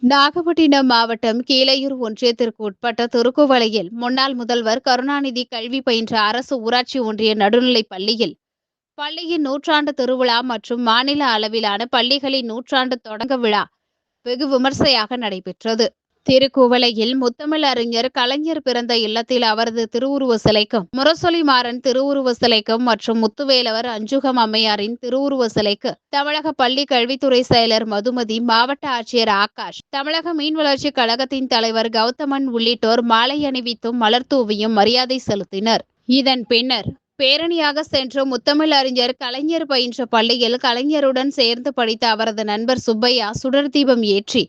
நாகப்பட்டினம் மாவட்டம் கீழையூர் ஒன்றியத்திற்கு உட்பட்ட திருக்குவளையில் முன்னாள் முதல்வர் கருணாநிதி கல்வி பயின்ற அரசு ஊராட்சி ஒன்றிய நடுநிலைப் பள்ளியில் பள்ளியின் நூற்றாண்டு திருவிழா மற்றும் மாநில அளவிலான பள்ளிகளின் நூற்றாண்டு தொடக்க விழா வெகு விமர்சையாக நடைபெற்றது. திருக்குவளையில் முத்தமிழ் அறிஞர் கலைஞர் பிறந்த இல்லத்தில் அவரது திருவுருவ சிலைக்கும், முரசொலி மாறன் திருவுருவ சிலைக்கும் மற்றும் முத்துவேலவர் அஞ்சுகம் அம்மையாரின் திருவுருவ சிலைக்கு தமிழக பள்ளி கல்வித்துறை செயலர் மதுமதி, மாவட்ட ஆட்சியர் ஆகாஷ், தமிழக மீன் வளர்ச்சி கழகத்தின் தலைவர் கௌதமன் உள்ளிட்டோர் மாலை அணிவித்தும் மலர் தூவியும் மரியாதை செலுத்தினர். இதன் பின்னர் பேரணியாக சென்று முத்தமிழ் அறிஞர் கலைஞர் பயின்ற பள்ளியில் கலைஞருடன் சேர்ந்து படித்த அவரது நண்பர் சுப்பையா சுடர் தீபம் ஏற்றி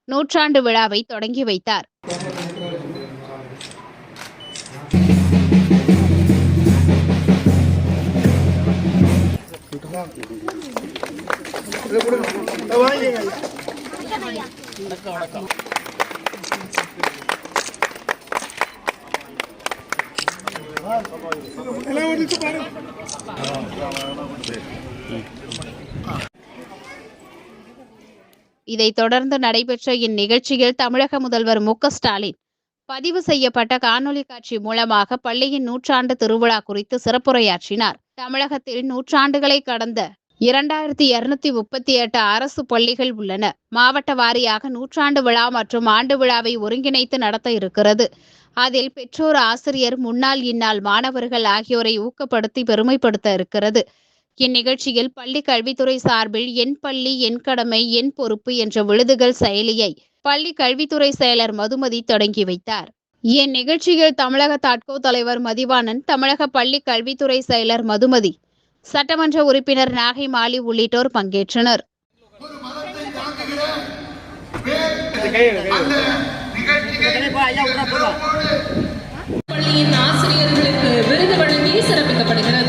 நூற்றாண்டு விழாவை தொடங்கி வைத்தார். இதைத் தொடர்ந்து நடைபெற்ற இந்நிகழ்ச்சியில் தமிழக முதல்வர் மு.க.ஸ்டாலின் பதிவு செய்யப்பட்ட காணொலி காட்சி மூலமாக பள்ளியின் நூற்றாண்டு திருவிழா குறித்து சிறப்புரையாற்றினார். தமிழகத்தில் நூற்றாண்டுகளை கடந்த 2238 அரசு பள்ளிகள் உள்ளன. மாவட்ட வாரியாக நூற்றாண்டு விழா மற்றும் ஆண்டு விழாவை ஒருங்கிணைத்து நடத்த இருக்கிறது. அதில் பெற்றோர், ஆசிரியர், முன்னாள், இந்நாள் மாணவர்கள் ஆகியோரை ஊக்கப்படுத்தி பெருமைப்படுத்த இருக்கிறது. இந்நிகழ்ச்சியில் பள்ளி கல்வித்துறை சார்பில் என் பள்ளி என் கடமை என் பொறுப்பு என்ற விழுதுகள் செயலியை பள்ளி கல்வித்துறை செயலர் மதுமதி தொடங்கி வைத்தார். இந்நிகழ்ச்சியில் தமிழக தாட்கோ தலைவர் மதிவாணன், தமிழக பள்ளி கல்வித்துறை செயலர் மதுமதி, சட்டமன்ற உறுப்பினர் நாகை மாலி உள்ளிட்டோர் பங்கேற்றனர். பள்ளியின் ஆசிரியர்களுக்கு விருது வழங்கி சிறப்பிக்கப்படுகிறது.